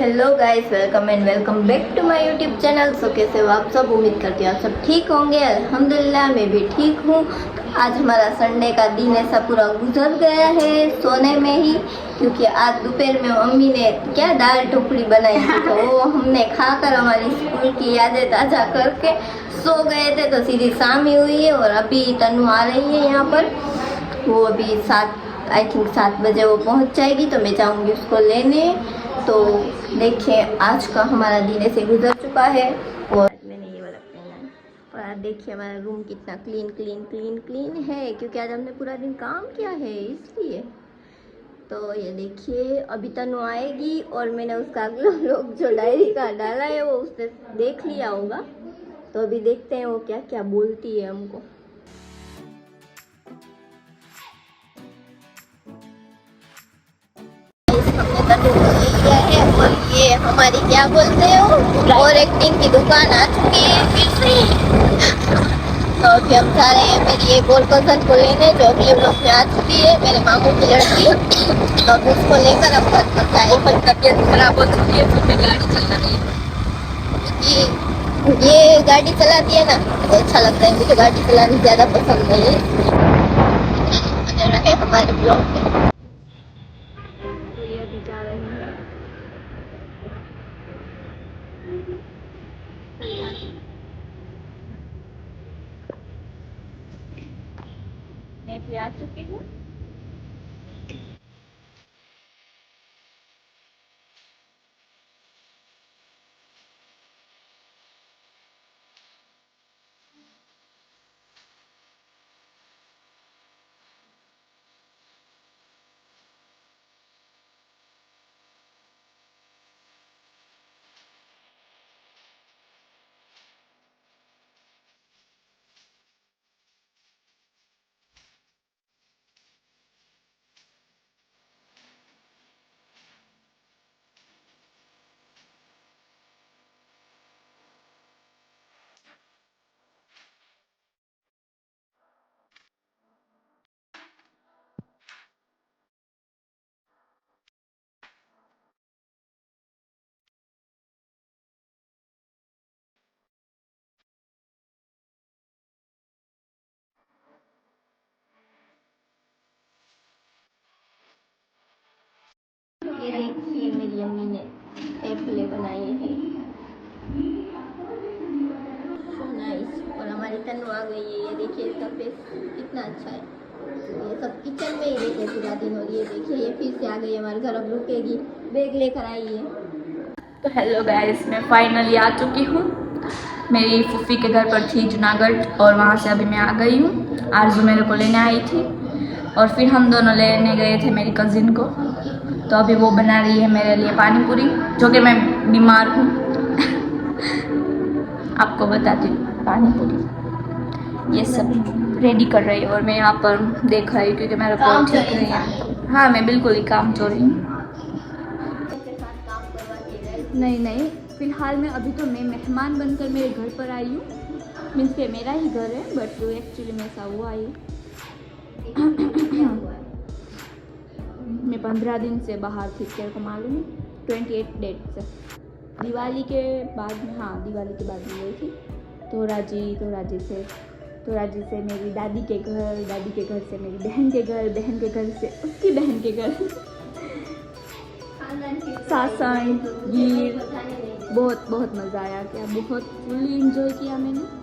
Hello guys, welcome and welcome back to my YouTube channel. So कैसे हो आप सब? उम्मीद करती हूँ आप सब ठीक होंगे। अल्हम्दुलिल्लाह मैं भी ठीक हूँ। तो आज हमारा संडे का दिन ऐसा पूरा गुजर गया है सोने में ही, क्योंकि आज दोपहर में मम्मी ने क्या दाल टोकरी बनाई थी, तो वो हमने खाकर हमारी स्कूल की यादें ताज़ा करके सो गए थे। तो सीधी शाम ही हुई है और अभी तनु आ रही है यहाँ पर। वो अभी 7 बजे वो पहुँच जाएगी, तो मैं जाऊँगी उसको लेने। तो देखिए आज का हमारा दिन ऐसे गुजर चुका है। और मैंने ये वाला पहना है। और आज देखिए हमारा रूम कितना क्लीन है, क्योंकि आज हमने पूरा दिन काम किया है इसलिए। तो ये देखिए अभी तनु आएगी और मैंने उसका अगला व्लॉग जो डायरी का डाला है वो उसने देख लिया होगा। तो अभी देखते हैं वो क्या क्या बोलती है हमको। और ये हमारी क्या बोलते हो और एक्टिंग की दुकान आ चुकी है फिर से। तो अभी हम जा रहे हैं मेरी एक और कजन को लेने, जो अगले ब्लॉक में आ चुकी है, मेरे मामू की लड़की। तो अभी उसको लेकर हम घर पर जाएंगे। तबीयत खराब हो चुकी है तो मैं गाड़ी चला रही हूँ। ये गाड़ी चलाती है ना तो अच्छा लगता है, मुझे गाड़ी चलानी ज़्यादा पसंद नहीं है हमारे ब्लॉक में। मैं भी आ चुकी हूँ। ये देखिए मेरी अम्मी ने एप्पले बनाए हैं, सो नाइस। और हमारी तनु आ गई है। ये देखिए इसका फेस कितना अच्छा है। ये सब किचन में ही रहते पूरा दिन। और ये देखिए ये फिर से आ गई हमारे घर, अब रुकेगी, बैग लेकर आई है। तो हेलो गाइस, मैं फाइनली आ चुकी हूँ। मेरी फूफी के घर पर थी जूनागढ़, और वहाँ से अभी मैं आ गई हूँ। आरजू मेरे को लेने आई थी और फिर हम दोनों लेने गए थे मेरी कज़िन को। तो अभी वो बना रही है मेरे लिए पानी पूरी, जो कि मैं बीमार हूँ। आपको बताती हूँ, पानी पूरी ये सब रेडी कर रही है और मैं यहाँ पर देख रही हूँ, क्योंकि मेरा को ठीक नहीं है। हाँ, मैं बिल्कुल ही काम चोरी हूँ। नहीं, फिलहाल में अभी तो मैं मेहमान बनकर मेरे घर पर आई हूँ। मीन्स के मेरा ही घर है, बट एक्चुअली में ऐसा हुआ है। मैं 15 दिन से बाहर थी, तेरे को मालूम है, 28 डेट से। दिवाली के बाद में, हाँ दिवाली के बाद में गई थी। तो राजी से मेरी दादी के घर से मेरी बहन के घर से उसकी बहन के घर, सासन गिर, बहुत मज़ा आया। क्या बहुत फुल्ली इंजॉय किया मैंने।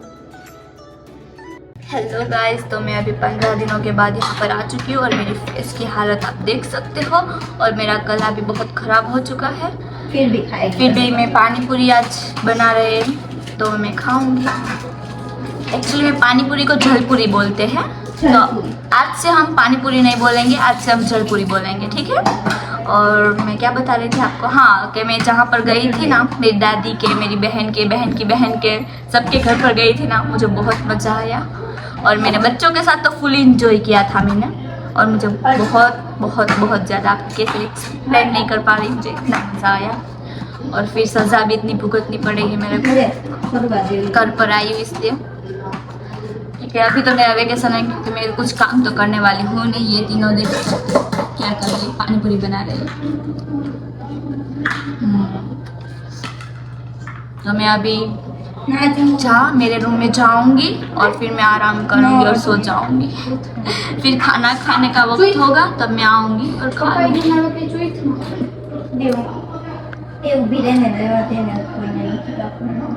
हेलो गाइस, तो मैं अभी 15 दिनों के बाद यहाँ पर आ चुकी हूँ और मेरी फेस की हालत आप देख सकते हो, और मेरा गला भी बहुत ख़राब हो चुका है। फिर भी मैं पानी पूरी आज बना रहे हैं तो मैं खाऊंगी। एक्चुअली में पानी पूरी को झलपूरी बोलते हैं, तो आज से हम पानी पूरी नहीं बोलेंगे, आज से हम झलपूरी बोलेंगे, ठीक है। और मैं क्या बता रही थी आपको, हाँ, कि मैं जहाँ पर गई थी ना, मेरी दादी के, मेरी बहन के सबके घर पर गई थी ना, मुझे बहुत मज़ा आया। और मैंने बच्चों के साथ तो फुल इंजॉय किया था मैंने, और मुझे बहुत ज़्यादा, आप कैसे एक्सप्लेन नहीं कर पा रही, मुझे इतना मज़ा आया। और फिर सज़ा भी इतनी भुगतनी पड़ेगी मेरे को, घर पर आई हूँ इसलिए। ठीक है, अभी तो मेरा वेकेशन है, क्योंकि मैं कुछ काम तो करने वाली हूँ नहीं। ये तीनों देखो क्या कर रही है, पानी पूरी बना रही है। तो मैं अभी मेरे रूम में जाऊंगी और फिर मैं आराम करूंगी और सो जाऊंगी। फिर खाना खाने का वक्त होगा तब मैं आऊंगी और खा लूंगी।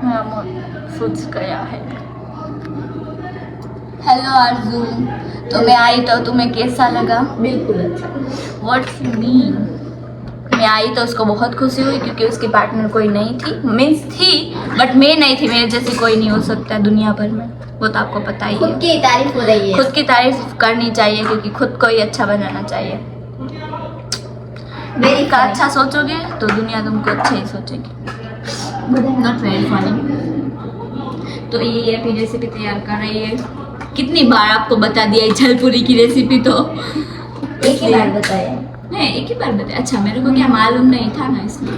हाँ, सोच गया है। हेलो अर्जुन, तो मैं आई तो तुम्हें कैसा लगा? बिल्कुल अच्छा। What's mean? मैं आई तो उसको बहुत खुशी हुई क्योंकि उसकी पार्टनर कोई नहीं थी, मीन्स थी बट मैं नहीं थी। मेरे जैसी कोई नहीं हो सकता दुनिया भर में, वो तो आपको पता ही है। खुद की तारीफ हो रही है। खुद की तारीफ करनी चाहिए क्योंकि खुद को ही अच्छा बनाना चाहिए। वेरी का अच्छा सोचोगे तो दुनिया तुमको अच्छा ही सोचेगी। Not very funny. तो ये अभी रेसिपी तैयार कर रही है। कितनी बार आपको बता दिया झलपुरी की रेसिपी, तो एक ही बार बताया नहीं, एक ही बार बताया। अच्छा, मेरे को क्या मालूम नहीं था ना, इसलिए।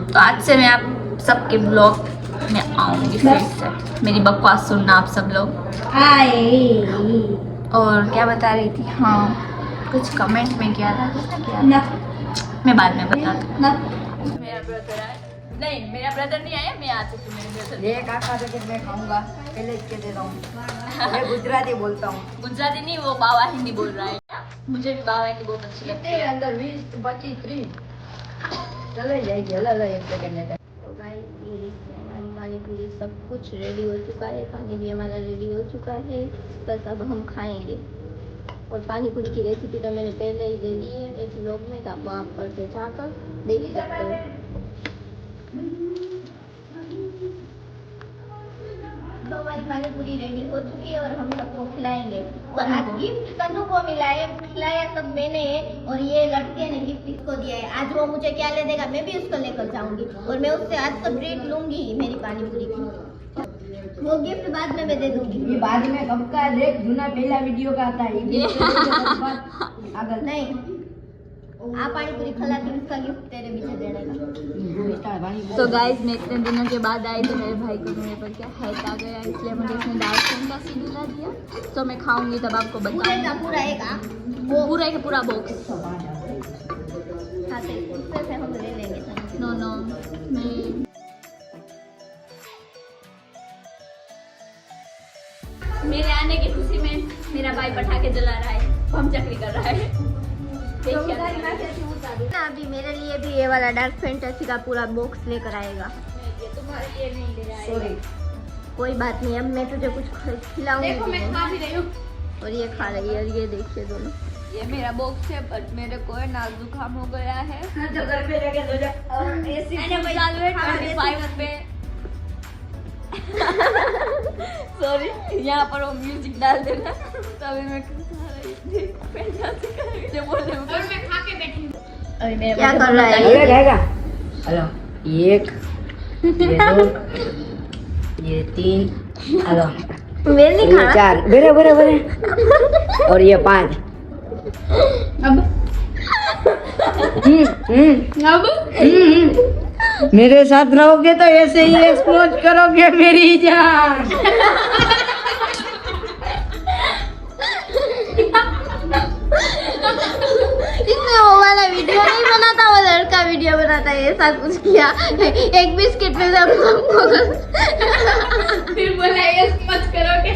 तो आज से मैं आप सबके ब्लॉग में आऊंगी फिर से। मेरी बकवास सुनना आप सब लोग। और क्या बता रही थी? हाँ, कुछ कमेंट में किया था, मैं बाद में बताती हूँ। मेरा ब्रदर आया नहीं, मेरा ब्रदर नहीं आया, मैं आ चुकी। मेरे ब्रदर ये काका जगह मैं खाऊंगा, पहले इसके दे रहा हूँ। मैं गुजराती बोलता हूँ। गुजराती नहीं, वो बाबा हिंदी बोल रहा है। मुझे भी बाबा हिंदी बहुत अच्छी लगती है। अंदर 20 25 30 चले जाएगी। अलग एक सेकंड। तो गाइस, ये देखिए हमारी पानी पूरी सब कुछ रेडी हो चुका है। पानी भी हमारा रेडी हो चुका है, बस अब हम खाएंगे। और पानी पूरी की रेसिपी तो मैंने पहले ही दे दी है इस व्लॉग में, तो आप वहाँ पर से जाकर देख सकते हो। तो हमारी पानी पूरी रेडी हो चुकी है और हम सबको खिलाएंगे। और आज गिफ्ट कन्नू को मिला है, खिलाया सब मैंने है। और ये लड़के ने गिफ्ट इसको दिया है। आज वो मुझे क्या ले देगा, मैं भी उसको लेकर जाऊंगी और मैं उससे आज तो ट्रीट लूंगी मेरी पानी पूरी की। वो गिफ्ट बाद में मैं दे दूंगी। ये बाद में कब का देख, जूना पहला वीडियो का आता है। अगर नहीं, आप पानी पूरी खिला के उसका गिफ्ट तेरे पीछे देने का। तो गाइस, मैं इतने दिनों के बाद आई तो मेरे भाई को मेरे पर क्या हैट आ गया, इसलिए मुझे इसने दाल का सी दिला दिया। तो मैं खाऊंगी तब आपको बताऊंगी। पूरा एक वो पूरा का पूरा बॉक्स। खाते उससे से हम ले लेंगे। नो नो, मैं मेरे आने की खुशी में मेरा भाई पटाखे जला रहा है, बम चक्री कर रहा है। ना अभी मेरे लिए भी ये वाला डार्क फैंटेसी का पूरा बॉक्स लेकर आएगा। ये तुम्हारे लिए नहीं ले रहा है। सॉरी, कोई बात नहीं, अब मैं तुझे कुछ खिलाऊंगी। देखो मैं खा भी रही हूँ और ये खा रही है। और ये देखिए दोनों। ये मेरा बॉक्स है, बट मेरे को है ना जुकाम हो गया है। जो घर पे लेके दो जा। मैंने चालू है 25 पे। सॉरी, यहाँ पर वो म्यूजिक डाल देना। तभी मैं जो बोलने में और मैं खा के बैठी हूँ। अभी मेरे क्या कर रहा है ये रहेगा। हेलो, ये 1 ये 2 ये 3 हेलो मैं नहीं ये खाना। 4 बरे बरे बरे और ये 5। अब मेरे साथ रहोगे तो ऐसे ही एक्सप्लोर करोगे मेरी जान। इसमें वो वाला वीडियो नहीं बनाता, वो लड़का वीडियो बनाता है। ऐसा कुछ किया, एक बिस्किट में सब फिर बोला ये मत करोगे।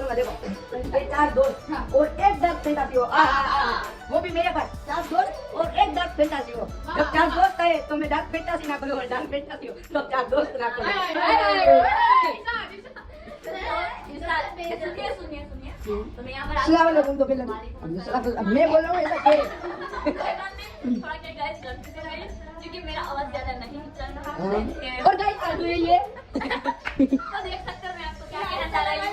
देखो 4 दोस्त और 1 दांत फेंटाती हो। वो भी मेरे पास 4 दोस्त और 1 दांत फेंटाती हो। जब 4 दोस्त है तो मैं दांत फेंटाती ना करूँ और दांत फेंटाती हो तो 4 दोस्त ना करूँ। सुनिए तो मैं यहाँ पर अस्सलाम वालेकुम। तो पहले अब मैं बोल रहा हूँ ऐसा क्या? थोड़ा क्या गाइस गलती से गाइस, क्योंकि मेरा आवाज ज्यादा नहीं चल रहा है। और गाइस आज ये तो देख सकते हो मैं आपको क्या कहना चाह रही हूँ।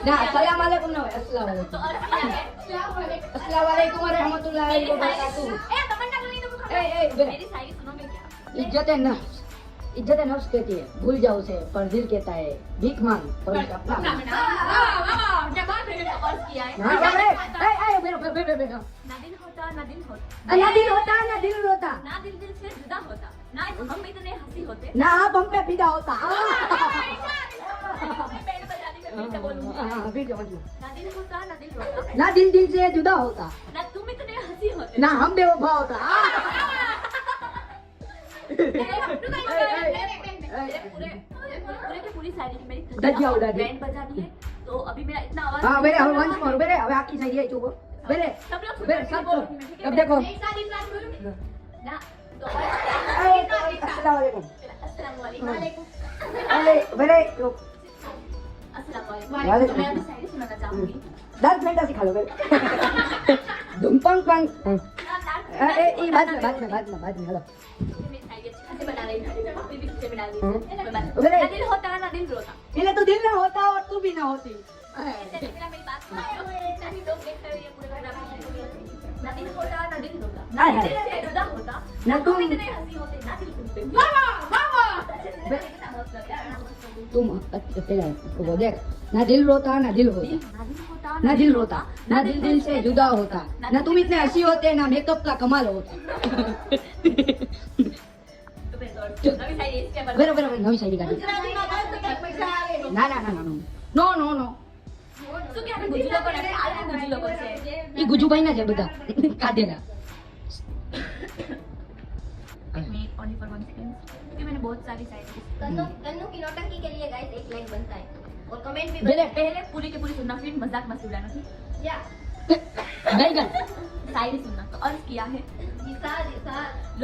ना अस्सलाम वालेकुम ना अस्सलाम वालेकुम। तो अर्थ क्या है? अस्सलाम वालेकुम व रहमतुल्लाहि व बरकातहू। मेरी शायरी सुनोगे क्या? इज्जत नफ्स कहती है, भूल जाओ उसे, पर दिल कहता है भीख मांग और अपना क्या बात है? तो अर्थ किया है। हाँ, क्या रे? बेटा ना दिल होता ना दिल होता, ना दिल होता ना दिल रोता, ना दिल दिल से जुदा होता, ना हम इतने हंसी होते। ना आप हम पे फिदा होता। मैं बैंड बजाने में फिर से बोलूंगी। हाँ फिर जो ना दिल होता ना दिल रोता ना दिल से जुदा होता ना तुम इतने हंसी होते ना हम बेवफा होता पूरे की पूरी शायरी की मेरी दज्जिया उड़ा दी। बैंड बजानी है तो अभी मेरा इतना आवाज हाँ मेरे हम वंश मोर मेरे अब आकी सही है चुप मेरे सब लोग मेरे सब सुन अब देखो ना तो अस्सलाम वालेकुम अस्सलाम अरे मेरे वालेकुम मैं अभी शायरी सुनाना चाहूंगी 10 मिनट सिखा लो मेरे धुम पंग पंग ये बाद में हेलो मेरी शायरी अच्छी खासी बना रही हूं भी पीछे बना रही मेरे ना दिल होता ना दिल रोता पहले तो दिल ना होता और तू भी ना होती ऐसे मेरी बात सुनो ना ही लोग देख रहे हैं पूरे प्रोग्राम में ना दिल होता ना दिल रोता ना दिल से जुदा होता ना तुम इतने हंसी होते ना दिल सुनते तुम पहले वो देख ना दिल रोता ना दिल होता ना दिल रोता ना दिल से जुदा होता ना तुम इतने हंसी होते ना मेकअप का कमाल होता बराबर नवी शायरी का ना ना ना नो नो नो શું કે આપણે ગુજુ લોકો ને આ ગુજુ લોકો છે ये गुजू भाई ना जे बता काटेगा मैं ओनली फॉर वन सेकंड क्योंकि मैंने बहुत सारी शायरी कन्नू की नौटंकी के लिए गाइस एक लाइन बनता है और कमेंट भी पहले पहले पूरी की पूरी सुनना फिर मजाक मस्ती उड़ाना ठीक या बैगन शायरी सुनना तो अर्ज किया है इसार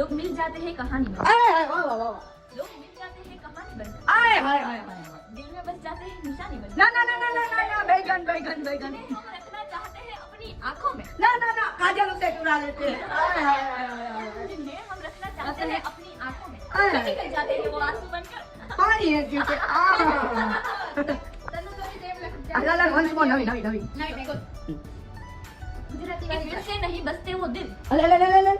लोग मिल जाते हैं कहानी में आए वाह वाह वाह लोग मिल जाते हैं कहानी बनकर आए हाय हाय दिल में बस जाते हैं निशानी बनकर ना ना ना ना ना ना बैगन बैगन बैगन हम रखना चाहते हैं अपनी आंखों में ना ना ना काजल से चुरा लेते हैं आए हाय हाय हाय जिन्हें हम रखना चाहते हैं अपनी आंखों में आए। निकल जाते हैं वो आंसू बनकर पानी है क्योंकि अल्लाह वंश मोर नवी गुजराती से नहीं बसते वो दिल अले